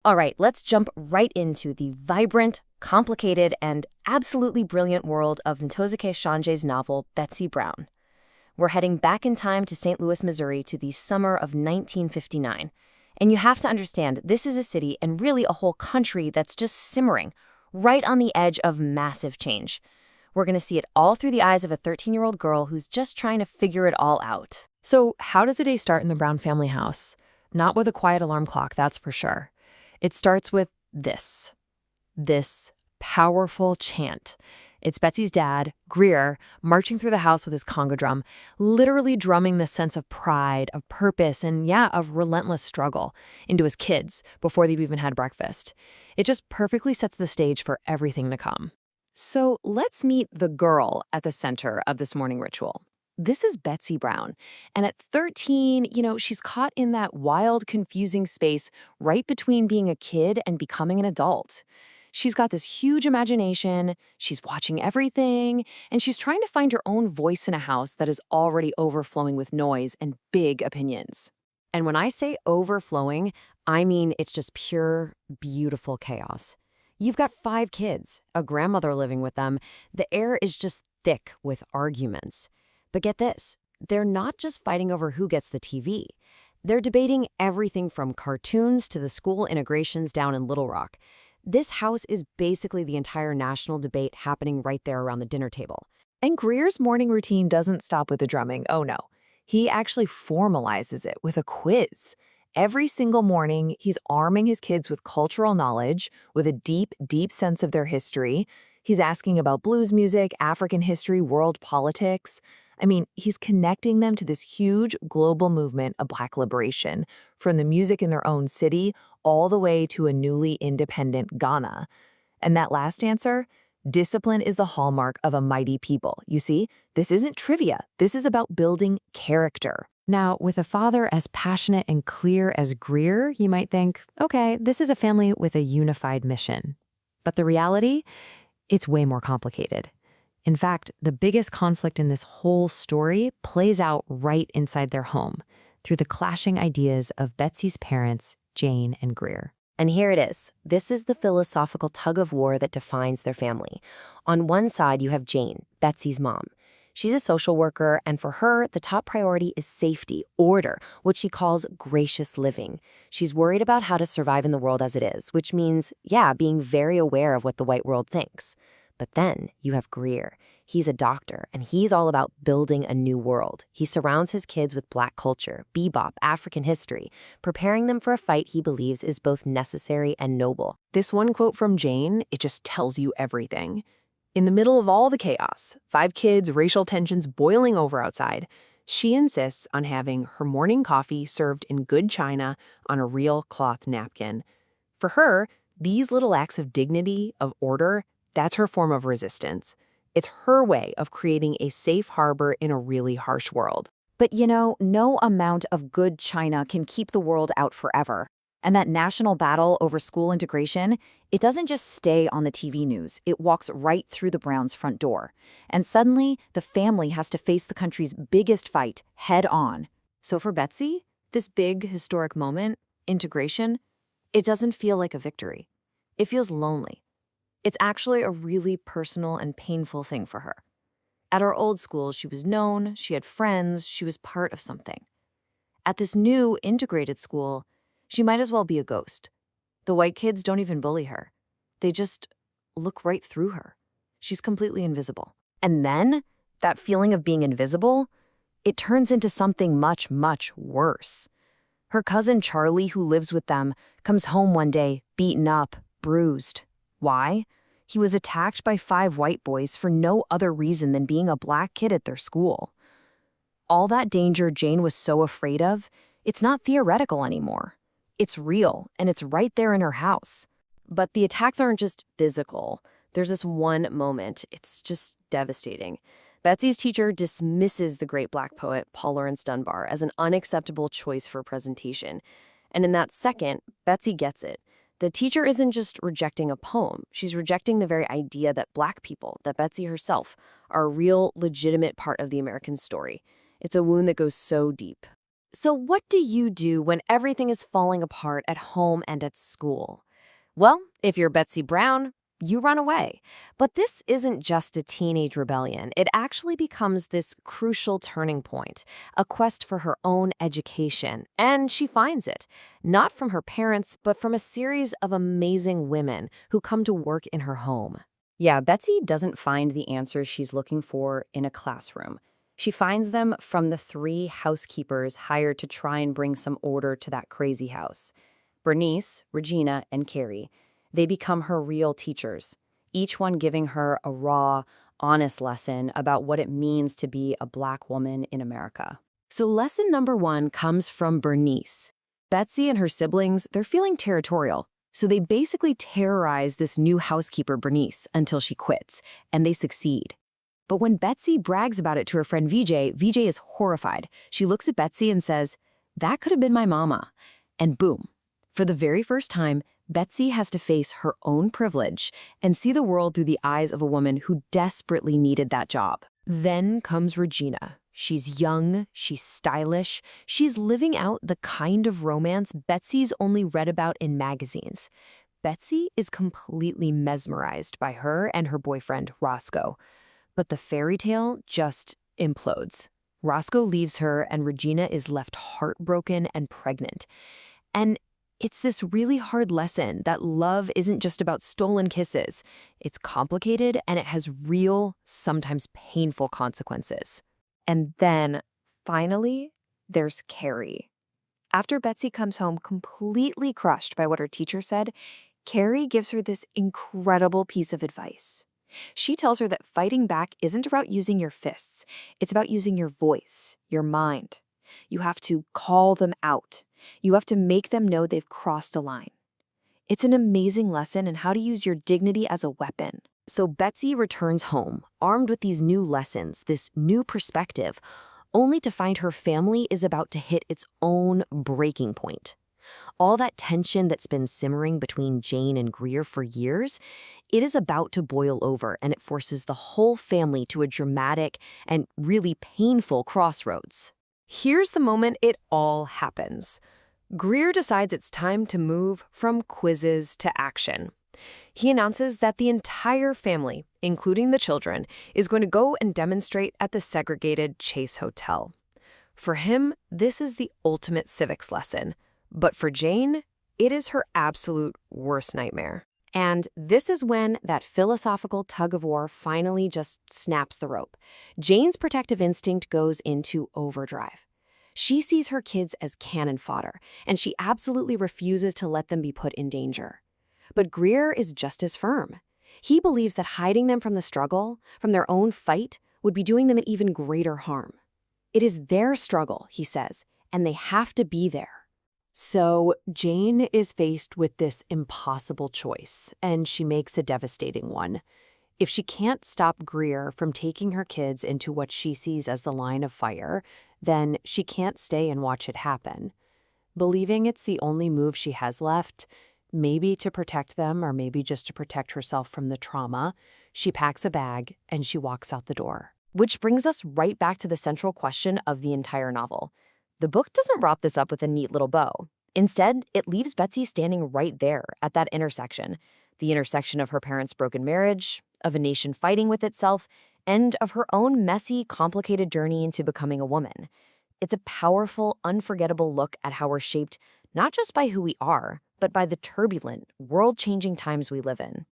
All right, let's jump right into the vibrant, complicated, and absolutely brilliant world of Ntozake Shange's novel, Betsey Brown. We're heading back in time to St. Louis, Missouri to the summer of 1959. And you have to understand, this is a city and really a whole country that's just simmering, right on the edge of massive change. We're going to see it all through the eyes of a 13-year-old girl who's just trying to figure it all out. So how does a day start in the Brown family house? Not with a quiet alarm clock, that's for sure. It starts with this powerful chant. It's Betsey's dad, Greer, marching through the house with his conga drum, literally drumming the sense of pride, of purpose, and of relentless struggle into his kids before they've even had breakfast. It just perfectly sets the stage for everything to come. So let's meet the girl at the center of this morning ritual. This is Betsey Brown. And at 13, she's caught in that wild, confusing space right between being a kid and becoming an adult. She's got this huge imagination, she's watching everything, and she's trying to find her own voice in a house that is already overflowing with noise and big opinions. And when I say overflowing, I mean it's just pure, beautiful chaos. You've got 5 kids, a grandmother living with them. The air is just thick with arguments. But get this, they're not just fighting over who gets the TV. They're debating everything from cartoons to the school integrations down in Little Rock. This house is basically the entire national debate happening right there around the dinner table. And Greer's morning routine doesn't stop with the drumming, oh no. He actually formalizes it with a quiz. Every single morning, he's arming his kids with cultural knowledge, with a deep, deep sense of their history. He's asking about blues music, African history, world politics. He's connecting them to this huge global movement of Black liberation, from the music in their own city all the way to a newly independent Ghana. And that last answer? Discipline is the hallmark of a mighty people. You see, this isn't trivia. This is about building character. Now, with a father as passionate and clear as Greer, you might think, okay, this is a family with a unified mission. But the reality? It's way more complicated. In fact, the biggest conflict in this whole story plays out right inside their home, through the clashing ideas of Betsey's parents, Jane and Greer. And here it is. This is the philosophical tug-of-war that defines their family. On one side, you have Jane, Betsey's mom. She's a social worker, and for her, the top priority is safety, order, what she calls gracious living. She's worried about how to survive in the world as it is, which means, being very aware of what the white world thinks. But then you have Greer. He's a doctor, and he's all about building a new world. He surrounds his kids with Black culture, bebop, African history, preparing them for a fight he believes is both necessary and noble. This one quote from Jane, it just tells you everything. In the middle of all the chaos, 5 kids, racial tensions boiling over outside, she insists on having her morning coffee served in good china on a real cloth napkin. For her, these little acts of dignity, of order, that's her form of resistance. It's her way of creating a safe harbor in a really harsh world. But no amount of good China can keep the world out forever. And that national battle over school integration, it doesn't just stay on the TV news. It walks right through the Browns' front door. And suddenly, the family has to face the country's biggest fight head on. So for Betsey, this big historic moment, integration, it doesn't feel like a victory. It feels lonely. It's actually a really personal and painful thing for her. At her old school, she was known, she had friends, she was part of something. At this new integrated school, she might as well be a ghost. The white kids don't even bully her. They just look right through her. She's completely invisible. And then, that feeling of being invisible, it turns into something much, much worse. Her cousin Charlie, who lives with them, comes home one day, beaten up, bruised. Why? He was attacked by 5 white boys for no other reason than being a Black kid at their school. All that danger Jane was so afraid of, it's not theoretical anymore. It's real, and it's right there in her house. But the attacks aren't just physical. There's this one moment. It's just devastating. Betsey's teacher dismisses the great Black poet Paul Laurence Dunbar as an unacceptable choice for presentation. And in that second, Betsey gets it. The teacher isn't just rejecting a poem. She's rejecting the very idea that Black people, that Betsey herself, are a real, legitimate part of the American story. It's a wound that goes so deep. So what do you do when everything is falling apart at home and at school? Well, if you're Betsy Brown, you run away. But this isn't just a teenage rebellion. It actually becomes this crucial turning point, a quest for her own education. And she finds it, not from her parents, but from a series of amazing women who come to work in her home. Yeah, Betsy doesn't find the answers she's looking for in a classroom. She finds them from the 3 housekeepers hired to try and bring some order to that crazy house. Bernice, Regina, and Carrie. They become her real teachers, each one giving her a raw, honest lesson about what it means to be a Black woman in America. So lesson number 1 comes from Bernice. Betsy and her siblings, they're feeling territorial. So they basically terrorize this new housekeeper, Bernice, until she quits, and they succeed. But when Betsy brags about it to her friend VJ, VJ is horrified. She looks at Betsy and says, "That could have been my mama." And boom. For the very first time, Betsy has to face her own privilege and see the world through the eyes of a woman who desperately needed that job. Then comes Regina. She's young, she's stylish, she's living out the kind of romance Betsy's only read about in magazines. Betsy is completely mesmerized by her and her boyfriend, Roscoe. But the fairy tale just implodes. Roscoe leaves her and Regina is left heartbroken and pregnant. And it's this really hard lesson that love isn't just about stolen kisses. It's complicated and it has real, sometimes painful consequences. And then, finally, there's Carrie. After Betsy comes home completely crushed by what her teacher said, Carrie gives her this incredible piece of advice. She tells her that fighting back isn't about using your fists. It's about using your voice, your mind. You have to call them out. You have to make them know they've crossed a line. It's an amazing lesson in how to use your dignity as a weapon. So Betsy returns home, armed with these new lessons, this new perspective, only to find her family is about to hit its own breaking point. All that tension that's been simmering between Jane and Greer for years, it is about to boil over, and it forces the whole family to a dramatic and really painful crossroads. Here's the moment it all happens. Greer decides it's time to move from quizzes to action. He announces that the entire family, including the children, is going to go and demonstrate at the segregated Chase Hotel. For him, this is the ultimate civics lesson. But for Jane, it is her absolute worst nightmare. And this is when that philosophical tug-of-war finally just snaps the rope. Jane's protective instinct goes into overdrive. She sees her kids as cannon fodder, and she absolutely refuses to let them be put in danger. But Greer is just as firm. He believes that hiding them from the struggle, from their own fight, would be doing them an even greater harm. It is their struggle, he says, and they have to be there. So Jane is faced with this impossible choice, and she makes a devastating one. If she can't stop Greer from taking her kids into what she sees as the line of fire, then she can't stay and watch it happen. Believing it's the only move she has left, maybe to protect them or maybe just to protect herself from the trauma, she packs a bag and she walks out the door. Which brings us right back to the central question of the entire novel. The book doesn't wrap this up with a neat little bow. Instead, it leaves Betsy standing right there at that intersection. The intersection of her parents' broken marriage, of a nation fighting with itself, and of her own messy, complicated journey into becoming a woman. It's a powerful, unforgettable look at how we're shaped not just by who we are, but by the turbulent, world-changing times we live in.